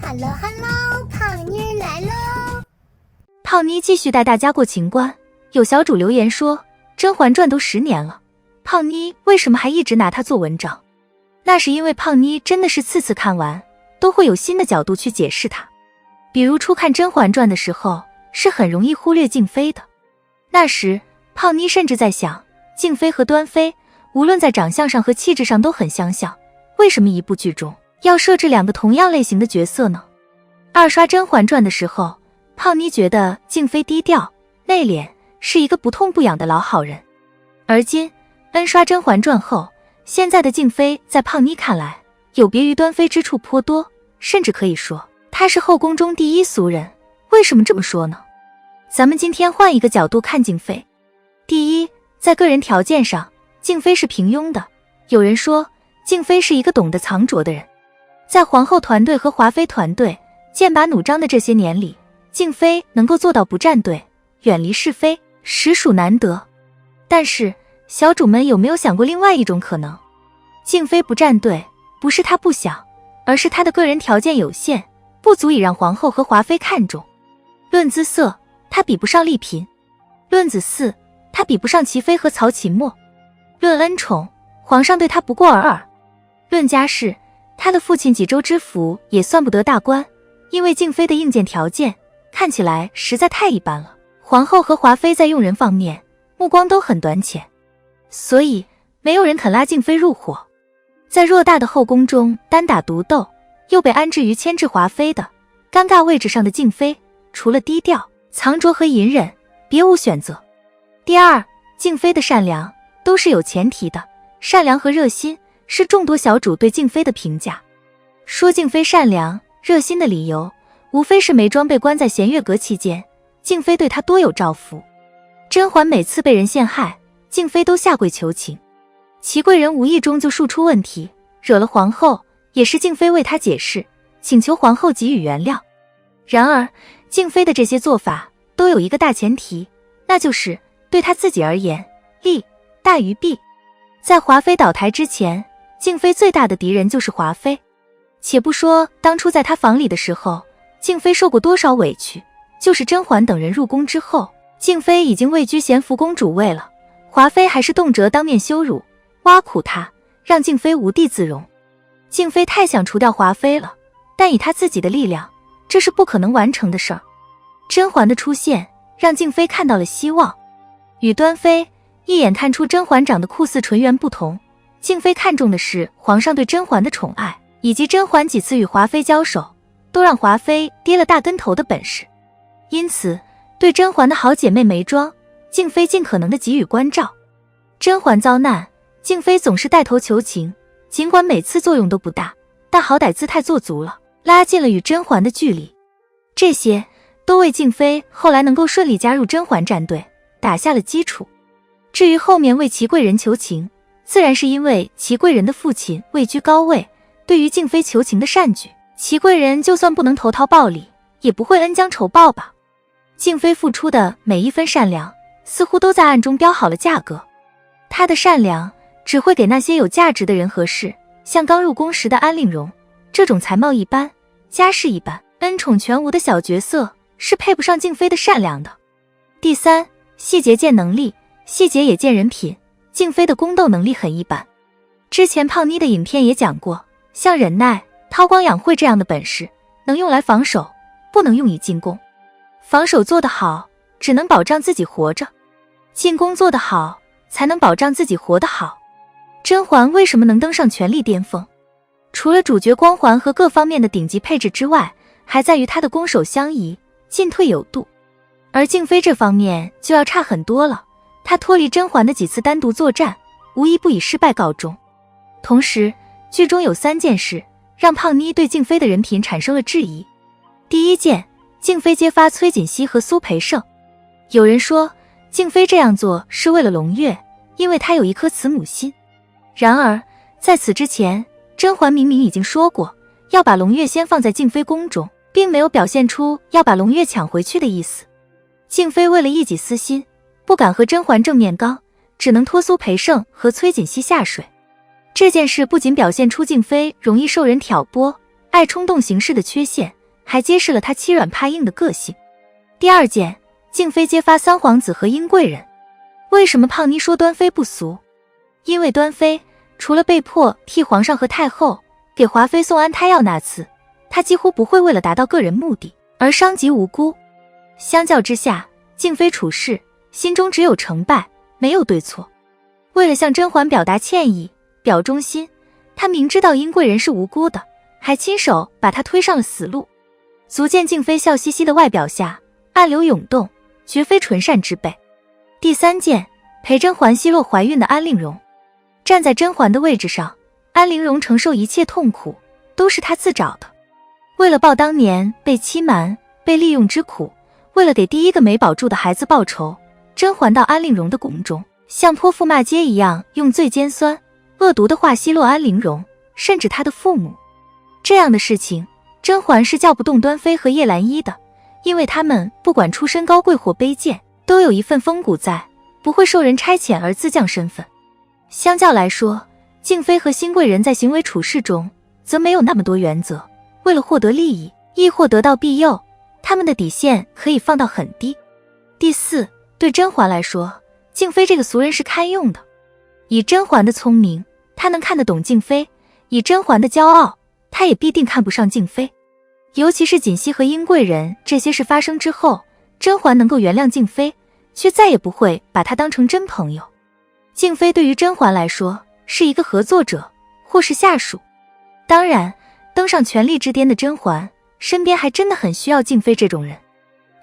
Hello Hello， 胖妮儿来喽！胖妮继续带大家过情关。有小主留言说，《甄嬛传》都10年了，胖妮为什么还一直拿它做文章？那是因为胖妮真的是次次看完都会有新的角度去解释它。比如初看《甄嬛传》的时候，是很容易忽略静妃的。那时胖妮甚至在想，静妃和端妃无论在长相上和气质上都很相像，为什么一部剧中要设置2个同样类型的角色呢？二刷《甄嬛传》的时候，胖妮觉得静妃低调内敛，是一个不痛不痒的老好人。而今 N 刷《甄嬛传》后，现在的静妃在胖妮看来有别于端妃之处颇多，甚至可以说她是后宫中第一俗人。为什么这么说呢？咱们今天换一个角度看静妃。第一，在个人条件上，静妃是平庸的。有人说静妃是一个懂得藏拙的人。在皇后团队和华妃团队剑拔弩张的这些年里，静妃能够做到不站队，远离是非，实属难得。但是小主们有没有想过另外一种可能？静妃不站队不是她不想，而是她的个人条件有限，不足以让皇后和华妃看重。论姿色，她比不上丽嫔；论子嗣，她比不上齐妃和曹琴墨；论恩宠，皇上对她不过尔尔；论家世，她的父亲济州知府也算不得大官。因为静妃的硬件条件看起来实在太一般了，皇后和华妃在用人方面目光都很短浅，所以没有人肯拉静妃入伙。在偌大的后宫中单打独斗，又被安置于牵制华妃的尴尬位置上的静妃，除了低调、藏拙和隐忍，别无选择。第二，静妃的善良都是有前提的，善良和热心是众多小主对静妃的评价。说静妃善良热心的理由，无非是眉庄被关在弦月阁期间，静妃对她多有照拂。甄嬛每次被人陷害，静妃都下跪求情。祺贵人无意中就述出问题，惹了皇后，也是静妃为她解释，请求皇后给予原谅。然而静妃的这些做法都有一个大前提，那就是对她自己而言，利大于弊。在华妃倒台之前，静妃最大的敌人就是华妃。且不说当初在她房里的时候，静妃受过多少委屈，就是甄嬛等人入宫之后，静妃已经位居咸福宫主位了，华妃还是动辄当面羞辱挖苦她，让静妃无地自容。静妃太想除掉华妃了，但以她自己的力量，这是不可能完成的事儿。甄嬛的出现让静妃看到了希望。与端妃一眼看出甄嬛长得酷似纯元不同，静妃看重的是皇上对甄嬛的宠爱，以及甄嬛几次与华妃交手都让华妃跌了大跟头的本事。因此对甄嬛的好姐妹眉庄，静妃尽可能的给予关照。甄嬛遭难，静妃总是带头求情，尽管每次作用都不大，但好歹姿态做足了，拉近了与甄嬛的距离。这些都为静妃后来能够顺利加入甄嬛战队打下了基础。至于后面为祺贵人求情，自然是因为祺贵人的父亲位居高位，对于静妃求情的善举，祺贵人就算不能投桃报李，也不会恩将仇报吧。静妃付出的每一分善良，似乎都在暗中标好了价格。她的善良只会给那些有价值的人和事，像刚入宫时的安陵容，这种才貌一般、家世一般、恩宠全无的小角色，是配不上静妃的善良的。第三，细节见能力，细节也见人品。静妃的宫斗能力很一般。之前胖妮的影片也讲过，像忍耐、韬光养晦这样的本事，能用来防守，不能用以进攻。防守做得好，只能保障自己活着；进攻做得好，才能保障自己活得好。甄嬛为什么能登上权力巅峰？除了主角光环和各方面的顶级配置之外，还在于她的攻守相宜，进退有度。而静妃这方面就要差很多了，她脱离甄嬛的几次单独作战，无一不以失败告终。同时，剧中有3件事让胖妮对静妃的人品产生了质疑。第一件，静妃揭发崔槿汐和苏培盛。有人说静妃这样做是为了胧月，因为她有一颗慈母心。然而在此之前，甄嬛明明已经说过要把胧月先放在静妃宫中，并没有表现出要把胧月抢回去的意思。静妃为了一己私心，不敢和甄嬛正面刚，只能拖苏培盛和崔槿汐下水。这件事不仅表现出静妃容易受人挑拨，爱冲动行事的缺陷，还揭示了他欺软怕硬的个性。第二件，静妃揭发三皇子和殷贵人。为什么胖妮说端妃不俗？因为端妃除了被迫替皇上和太后给华妃送安胎药那次，她几乎不会为了达到个人目的而伤及无辜。相较之下，静妃处事心中只有成败，没有对错。为了向甄嬛表达歉意，表忠心，她明知道殷贵人是无辜的，还亲手把她推上了死路，足见静妃笑嘻嘻的外表下暗流涌动，绝非纯善之辈。第三件，陪甄嬛奚落怀孕的安陵容。站在甄嬛的位置上，安陵容承受一切痛苦都是她自找的。为了报当年被欺瞒、被利用之苦，为了给第一个没保住的孩子报仇，甄嬛到安陵容的宫中，像泼妇骂街一样，用最尖酸、恶毒的话奚落安陵容，甚至她的父母。这样的事情，甄嬛是叫不动端妃和叶澜依的，因为他们不管出身高贵或卑贱，都有一份风骨在，不会受人差遣而自降身份。相较来说，静妃和新贵人在行为处事中则没有那么多原则，为了获得利益，亦或得到庇佑，他们的底线可以放到很低。第四，对甄嬛来说，静妃这个俗人是堪用的。以甄嬛的聪明，她能看得懂静妃；以甄嬛的骄傲，她也必定看不上静妃。尤其是锦汐和殷贵人这些事发生之后，甄嬛能够原谅静妃，却再也不会把她当成真朋友。静妃对于甄嬛来说是一个合作者或是下属。当然，登上权力之巅的甄嬛身边还真的很需要静妃这种人。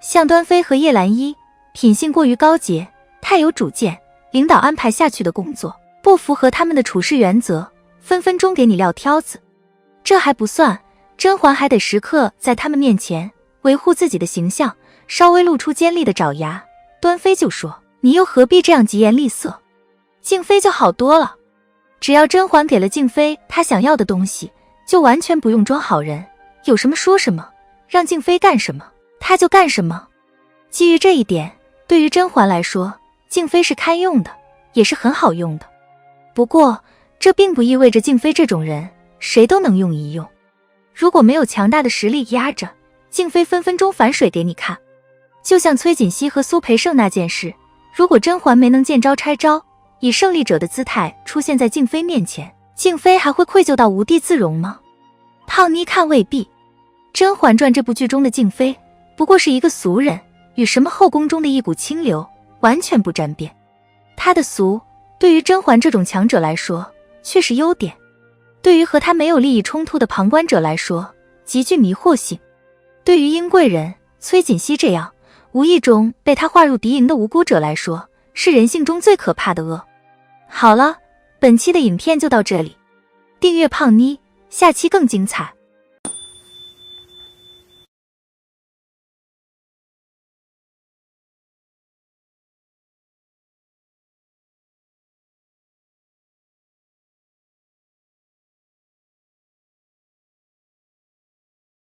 像端妃和叶澜依，品性过于高洁，太有主见，领导安排下去的工作不符合他们的处事原则，分分钟给你撂挑子。这还不算，甄嬛还得时刻在他们面前维护自己的形象，稍微露出尖利的爪牙，端妃就说：“你又何必这样疾言厉色？”静妃就好多了，只要甄嬛给了静妃她想要的东西，就完全不用装好人，有什么说什么，让静妃干什么她就干什么。基于这一点，对于甄嬛来说，静妃是堪用的，也是很好用的。不过这并不意味着静妃这种人谁都能用一用。如果没有强大的实力压着，静妃分分钟反水给你看。就像崔槿汐和苏培盛那件事，如果甄嬛没能见招拆招，以胜利者的姿态出现在静妃面前，静妃还会愧疚到无地自容吗？胖妮看未必。《甄嬛传》这部剧中的静妃不过是一个俗人，与什么后宫中的一股清流完全不沾边。她的俗对于甄嬛这种强者来说却是优点，对于和她没有利益冲突的旁观者来说极具迷惑性。对于殷贵人、崔槿汐这样无意中被她划入敌营的无辜者来说，是人性中最可怕的恶。好了，本期的影片就到这里，订阅胖妮，下期更精彩。